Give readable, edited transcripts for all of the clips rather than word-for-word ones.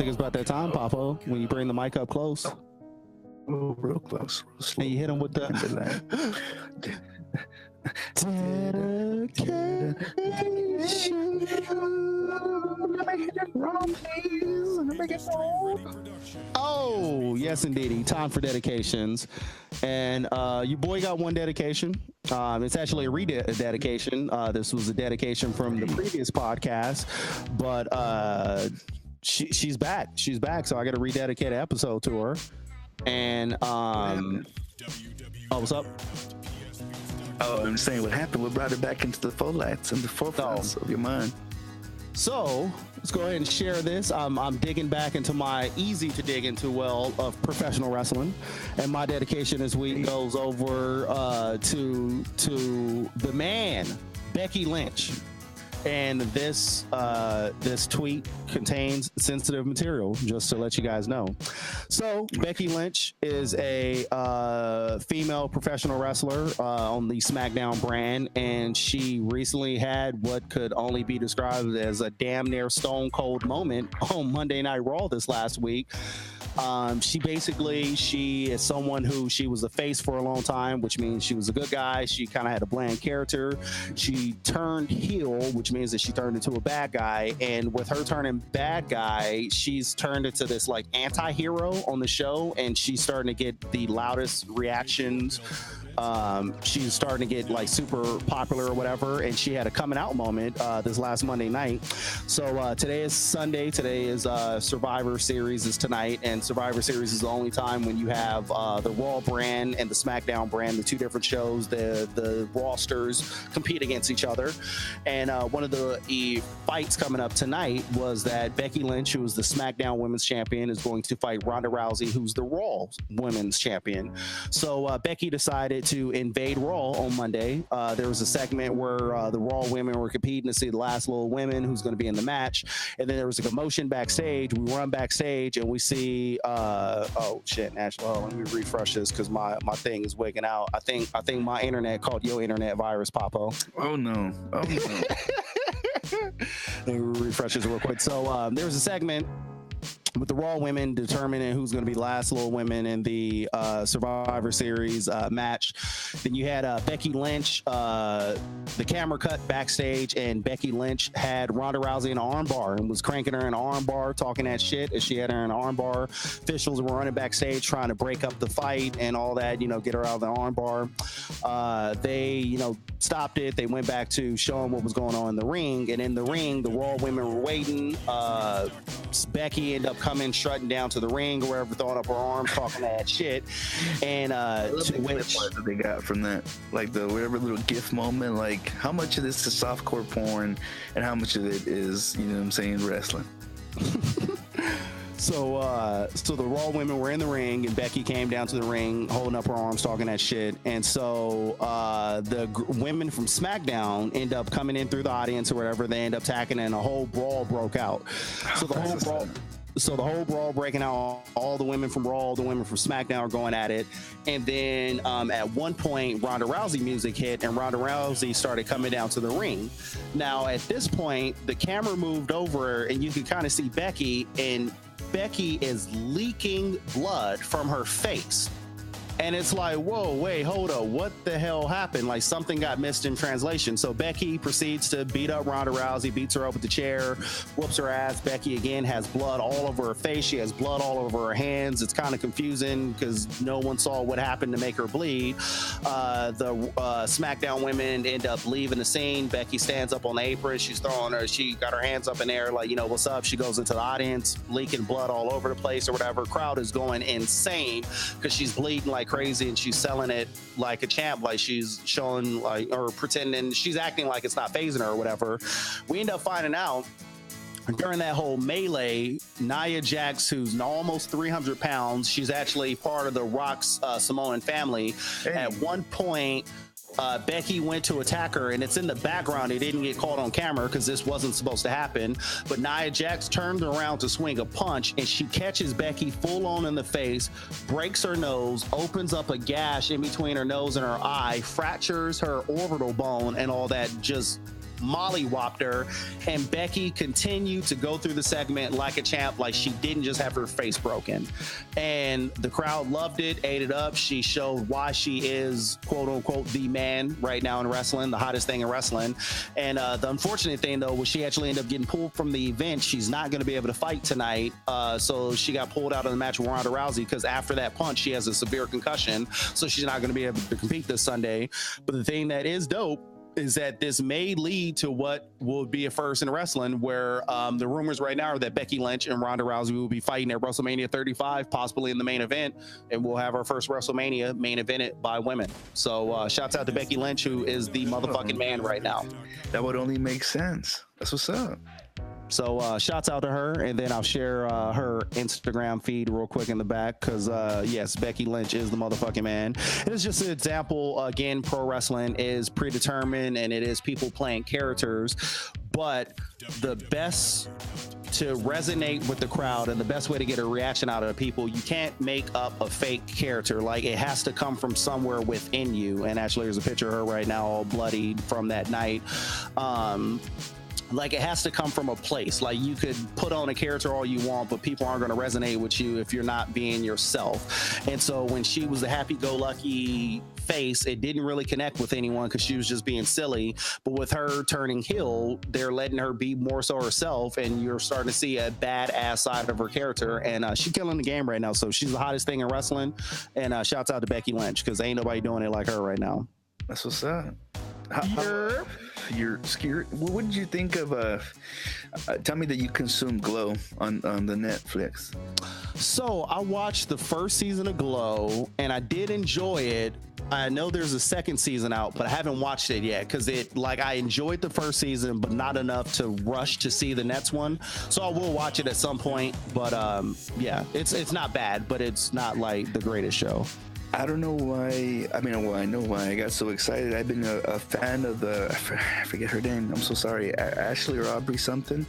think it's about that time, Papa, when you bring the mic up close. Oh, real close. Real slow. And you hit him with the dedication. Oh, yes, indeed. Time for dedications. And your boy got one dedication. It's actually a rededication. This was a dedication from the previous podcast, but she's back. She's back, so I got to rededicate an episode to her. And oh, what's up? Oh, I'm saying what happened. What brought it back into the forefronts of your mind? So let's go ahead and share this. I'm digging back into my easy to dig into well of professional wrestling, and my dedication this week goes over to the man, Becky Lynch. And this tweet contains sensitive material, just to let you guys know. So Becky Lynch is a female professional wrestler on the SmackDown brand, and she recently had what could only be described as a damn near stone cold moment on Monday Night Raw this last week. She is someone who she was a face for a long time, which means she was a good guy. She kind of had a bland character. She turned heel, which means that she turned into a bad guy. And with her turning bad guy, she's turned into this like anti-hero on the show, and she's starting to get the loudest reactions. She's starting to get like super popular or whatever, and she had a coming out moment this last Monday night. So today is Sunday. Today is Survivor Series is tonight, and Survivor Series is the only time when you have the Raw brand and the SmackDown brand, the two different shows. The rosters compete against each other, and one of the fights coming up tonight was that Becky Lynch, who is the SmackDown Women's Champion, is going to fight Ronda Rousey, who's the Raw Women's Champion. So Becky decided to invade Raw on Monday. There was a segment where the Raw women were competing to see the last little women who's going to be in the match, and then there was a commotion backstage. We run backstage and we see oh shit, Nashville. Let me refresh this because my thing is wigging out. I think my internet caught your internet virus, Papo. Oh no. Let me refresh this real quick. So there was a segment with the Raw women determining who's going to be last little women in the Survivor Series match. Then you had Becky Lynch. The camera cut backstage, and Becky Lynch had Ronda Rousey in an armbar and was cranking her in an armbar, talking that shit as she had her in an armbar. Officials were running backstage trying to break up the fight and all that, get her out of the armbar. They, stopped it. They went back to showing what was going on in the ring, and in the ring, the Raw women were waiting. Becky ended up coming strutting down to the ring or wherever, throwing up her arms, talking that shit. And that they got from that, like the whatever little GIF moment, like how much of this is softcore porn and how much of it is, wrestling. So the Raw women were in the ring, and Becky came down to the ring, holding up her arms, talking that shit. And so the women from SmackDown end up coming in through the audience or whatever. They end up attacking, and a whole brawl broke out. So the whole brawl breaking out, all the women from Raw, all the women from SmackDown are going at it. And then at one point, Ronda Rousey music hit, and Ronda Rousey started coming down to the ring. Now, at this point, the camera moved over, and you could kind of see Becky, and Becky is leaking blood from her face. And it's like, whoa, wait, hold up. What the hell happened? Like something got missed in translation. So Becky proceeds to beat up Ronda Rousey, beats her up with the chair, whoops her ass. Becky again has blood all over her face. She has blood all over her hands. It's kind of confusing because no one saw what happened to make her bleed. The SmackDown women end up leaving the scene. Becky stands up on the apron. She got her hands up in the air like, what's up? She goes into the audience, leaking blood all over the place or whatever. Crowd is going insane because she's bleeding like crazy, and she's selling it like a champ, like she's showing or pretending, she's acting like it's not phasing her or whatever. We end up finding out during that whole melee, Nia Jax, who's almost 300 pounds, she's actually part of the Rock's Samoan family. Hey. At one point, Becky went to attack her, and it's in the background. It didn't get caught on camera because this wasn't supposed to happen. But Nia Jax turned around to swing a punch, and she catches Becky full on in the face, breaks her nose, opens up a gash in between her nose and her eye, fractures her orbital bone, and all that just mollywopped her, and Becky continued to go through the segment like a champ, like she didn't just have her face broken. And the crowd loved it, ate it up. She showed why she is, quote unquote, the man right now in wrestling, the hottest thing in wrestling. And the unfortunate thing, though, was she actually ended up getting pulled from the event. She's not going to be able to fight tonight. So she got pulled out of the match with Ronda Rousey because after that punch, she has a severe concussion. So she's not going to be able to compete this Sunday. But the thing that is dope is that this may lead to what will be a first in wrestling, where the rumors right now are that Becky Lynch and Ronda Rousey will be fighting at WrestleMania 35, possibly in the main event, and we'll have our first WrestleMania main evented by women. So shouts out to Becky Lynch, who is the motherfucking man right now. That would only make sense. That's what's up. So shouts out to her, and then I'll share her Instagram feed real quick in the back, because yes, Becky Lynch is the motherfucking man. It is just an example. Again, pro wrestling is predetermined, and it is people playing characters, but the best to resonate with the crowd and the best way to get a reaction out of people, you can't make up a fake character. Like, it has to come from somewhere within you. And actually, there's a picture of her right now all bloodied from that night. Like, it has to come from a place. Like, you could put on a character all you want, but people aren't going to resonate with you if you're not being yourself. And so when she was a happy-go-lucky face, it didn't really connect with anyone because she was just being silly. But with her turning heel, they're letting her be more so herself, and you're starting to see a badass side of her character. And she's killing the game right now. So she's the hottest thing in wrestling. And shouts out to Becky Lynch, because ain't nobody doing it like her right now. That's what's up. You're scared. What did you think of tell me that you consumed Glow on the Netflix? So I watched the first season of Glow, and I did enjoy it. I know there's a second season out, but I haven't watched it yet because I enjoyed the first season, but not enough to rush to see the next one. So I will watch it at some point. But yeah, it's not bad, but it's not like the greatest show. I don't know why. I mean, well, I know why I got so excited. I've been a fan of I forget her name. I'm so sorry. Ashley or Aubrey something.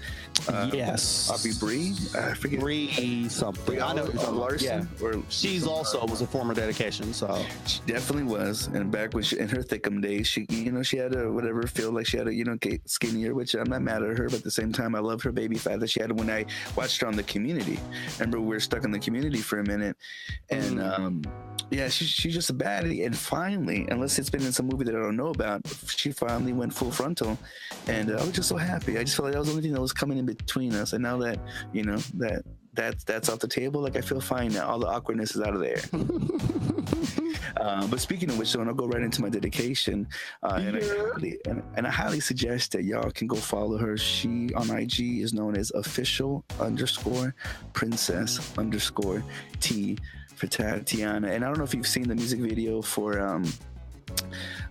Yes. Aubrey Bree. I forget. Bree something. I know Larson. Yeah. Or she's also was a former dedication. So she definitely was. And back when in her thickum days, she had a whatever feel like she had a get skinnier, which I'm not mad at her, but at the same time, I love her baby fat that she had when I watched her on the Community. Remember, we were stuck in the Community for a minute, and yeah, she's just a baddie. And finally, unless it's been in some movie that I don't know about, she finally went full frontal, and I was just so happy. I just felt like that was the only thing that was coming in between us. And now that that's off the table, like, I feel fine now. All the awkwardness is out of there. But speaking of which, so I'll go right into my dedication, and I highly suggest that y'all can go follow her. She on IG is known as official_princess_T for Tatiana. And I don't know if you've seen the music video for I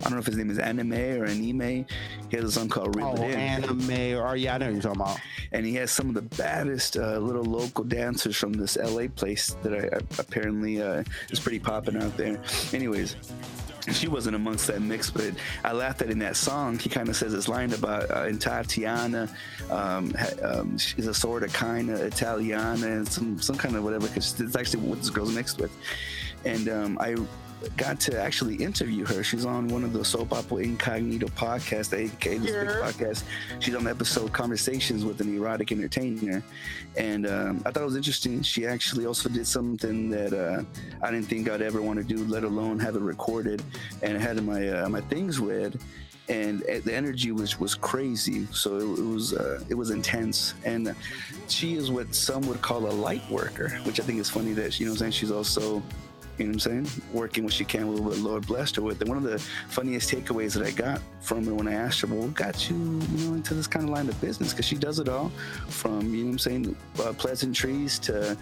don't know if his name is Anime or Anime. He has a song called Reel It In. Anime, or yeah, I know what you're talking about. And he has some of the baddest little local dancers from this LA place that apparently is pretty popping out there. Anyways, she wasn't amongst that mix, but I laughed at in that song. He kind of says this line about in Tatiana, she's a sort of kind of Italiana and some kind of whatever, because it's actually what this girl's mixed with. And I got to actually interview her. She's on one of the Soap Opera Incognito podcasts, aka this big podcast. She's on the episode Conversations with an Erotic Entertainer, and I thought it was interesting. She actually also did something that I didn't think I'd ever want to do, let alone have it recorded, and I had my things read, and the energy was crazy. So it was intense, and she is what some would call a light worker, which I think is funny that she's also, working what she can with what Lord blessed her with. And one of the funniest takeaways that I got from her when I asked her, well, what got you, into this kind of line of business? Because she does it all from, pleasantries to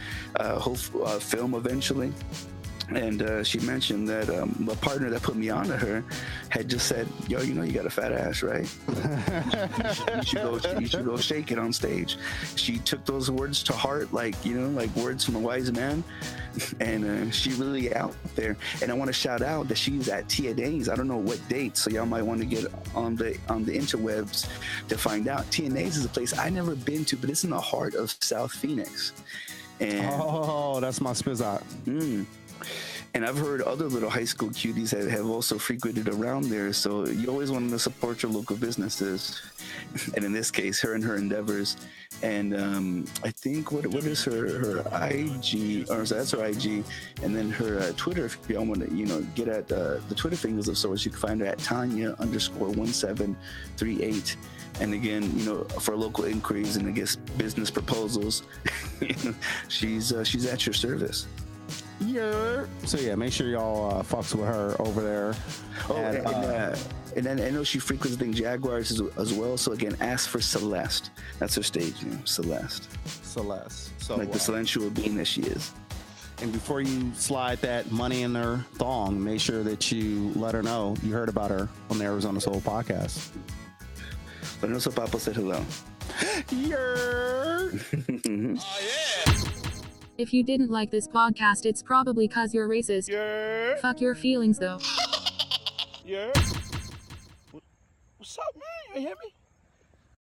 film eventually. And she mentioned that a partner that put me onto her had just said, yo, you got a fat ass, right? you should go shake it on stage. She took those words to heart, like words from a wise man. And she really out there. And I want to shout out that she's at TNA's. I don't know what date, so y'all might want to get on the interwebs to find out. TNA's is a place I never been to, but it's in the heart of South Phoenix. And that's my spizot. And I've heard other little high school cuties that have also frequented around there. So you always want to support your local businesses. And in this case, her and her endeavors. And I think what is her IG, or so that's her IG, and then her Twitter. If y'all want to get at the Twitter fingers of sorts, you can find her at Tanya_1738. And again, for local inquiries and I guess business proposals, she's at your service. Yeah. So yeah, make sure y'all fucks with her over there. Oh, and then I know she frequents Jaguars as well. So again, ask for Celeste. That's her stage name, Celeste. Celeste. So like the celestial being that she is. And before you slide that money in her thong, make sure that you let her know you heard about her on the Arizona Soul podcast. Let her know so Papa said hello. Yeah. Oh yeah. If you didn't like this podcast, it's probably cause you're racist. Yeah. Fuck your feelings though. Yeah. What's up, man? You hear me?